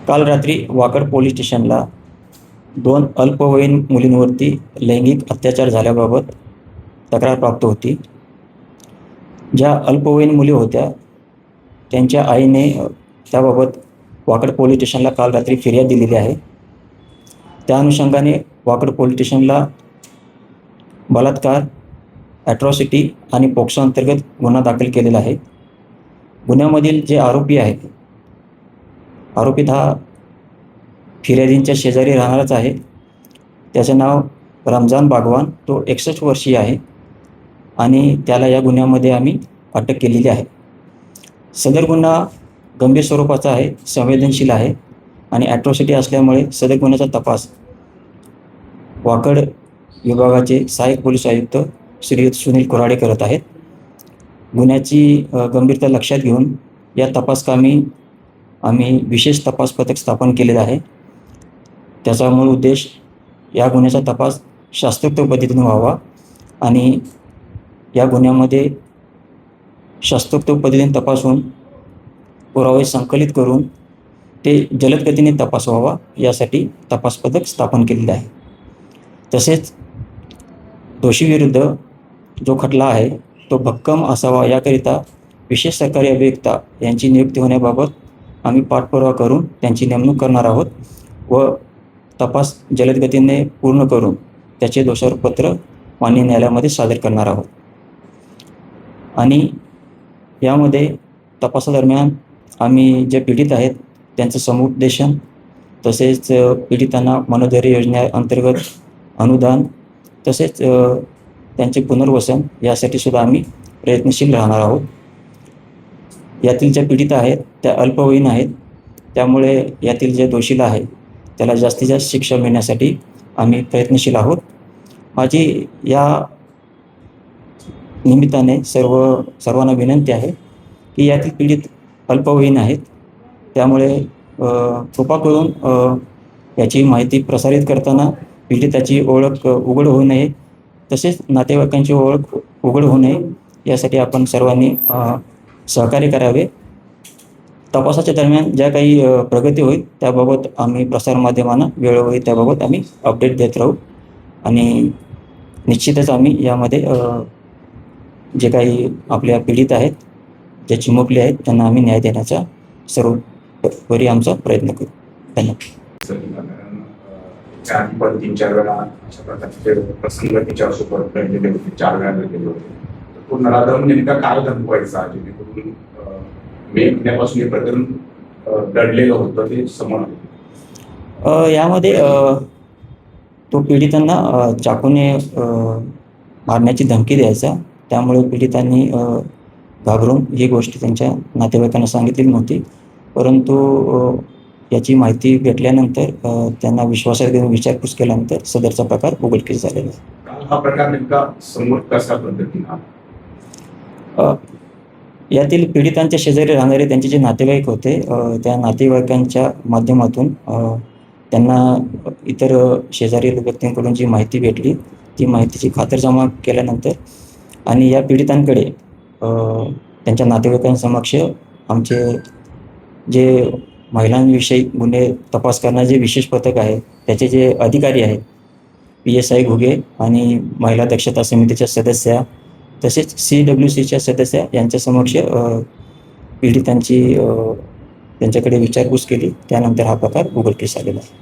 काल रात्री वाकड पोलीस स्टेशनला 2 अल्पवयीन मुलींवरती लैंगिक अत्याचार झाल्याबाबत तक्रार प्राप्त होती. ज्या अल्पवयीन मुली होत्या त्यांच्या आईने त्याबाबत वाकड पोलीस स्टेशनला काल रात्री फिर्याद दिलेली आहे. त्या अनुषंगाने वाकड पोलीस स्टेशनला बलात्कार, ॲट्रॉसिटी आणि पोक्सो अंतर्गत गुन्हा दाखल केलेला आहे. गुन्ह्यामधील जे आरोपी आहे, आरोपीत हा फिर्यादींच्या शेजारी राहणारच आहे. त्याचं नाव रमजान बागवान, तो 61 वर्षीय आहे आणि त्याला या गुन्ह्यामध्ये आम्ही अटक केलेली आहे. सदर गुन्हा गंभीर स्वरूपाचा आहे, संवेदनशील आहे आणि ॲट्रॉसिटी असल्यामुळे सदर गुन्ह्याचा तपास वाकड विभागाचे सहाय्यक पोलीस आयुक्त श्री सुनील कोराडे करत आहेत. गुन्ह्याची गंभीरता लक्षात घेऊन या तपासकामी आम्ही विशेष तपास पथक स्थापन केलेलं आहे. त्याचा मूळ उद्देश या गुन्ह्याचा तपास शास्त्रोक्त पद्धतीने व्हावा आणि या गुन्ह्यामध्ये शास्त्रोक्त पद्धतीने तपासून पुरावे संकलित करून ते जलद गतीने तपास व्हावा यासाठी तपास पथक स्थापन केलेले आहे. तसेच दोषीविरुद्ध जो खटला आहे तो भक्कम असावा याकरिता विशेष सरकारी अभियंता यांची नियुक्ती होण्याबाबत आम्ही पाठपुरावा करून त्यांची नेमणूक करणार आहोत व तपास जलद गतीने पूर्ण करून त्याचे दोषारोप पत्र माननीय न्यायालयामध्ये सादर करणार आहोत. आणि यामध्ये तपासादरम्यान आम्ही जे पीडित आहेत त्यांचं समुपदेशन, तसेच पीडितांना मनोधैर्य योजनेअंतर्गत अनुदान, तसेच त्यांचे पुनर्वसन यासाठी सुद्धा आम्ही प्रयत्नशील राहणार आहोत. यातील ज्या पीडित आहेत त्या अल्पवयीन आहेत, त्यामुळे यातील जे दोषीला आहे त्याला जास्तीत जास्त शिक्षा मिळण्यासाठी आम्ही प्रयत्नशील आहोत. माझी या निमित्ताने सर्वांना विनंती आहे की यातील पीडित अल्पवयीन आहेत, त्यामुळे कृपा करून याची माहिती प्रसारित करताना पीडिताची ओळख उघड होऊ नये, तसेच नातेवाईकांची ओळख उघड होऊ नये यासाठी आपण सर्वांनी सहकार्य करावे. तपासाच्या दरम्यान ज्या काही प्रगती होईल त्याबाबत आम्ही प्रसारमाध्यमांना वेळोवेळी त्याबाबत आम्ही अपडेट देत राहू आणि निश्चितच आम्ही यामध्ये जे काही आपल्या पीडित आहेत, जे चिमुकले आहेत, त्यांना आम्ही न्याय देण्याचा सर्वोपरी आमचा प्रयत्न करू. धन्यवाद. 3-4 वेळा अशा प्रकारचे प्रसंग तिच्यासोबत घडलेले होते, 4 वेळा घडलेले होते. तो नराधम नेमका काय धमकवायचा जेणेकरून मे महिन्यापासून हे प्रकरण दडलेलं होतं ते समोर आलं? यामध्ये तो पीडितांना चाकूने मारण्याची धमकी द्यायचा, त्यामुळे पीडितांनी घाबरून ही गोष्ट त्यांच्या नातेवाईकांना सांगितली नव्हती. परंतु याची माहिती भेटल्यानंतर त्यांना विश्वासात घेऊन विचारपूस केल्यानंतर सदरचा प्रकार उघडकीस झालेला आहे. हा प्रकार नेमका समोर कशा पद्धतीने? यातील पीडितांच्या शेजारी राहणारे त्यांचे जे नातेवाईक होते, त्या नातेवाईकांच्या माध्यमातून त्यांना इतर शेजारी व्यक्तींकडून जी माहिती भेटली ती माहितीची खातरजमा केल्यानंतर आणि या पीडितांकडे त्यांच्या नातेवाईकांसमक्ष आमचे जे महिलांविषयी गुन्हे तपास करणारे जे विशेष पथक आहे त्याचे जे अधिकारी आहेत, PSI घुगे आणि महिला दक्षता समितीच्या सदस्या, तसेच CWCच्या सदस्या यांच्या समक्ष पीडितांची त्यांच्याकडे विचारपूस केली. त्यानंतर हा प्रकार उघडकीस आलेला आहे.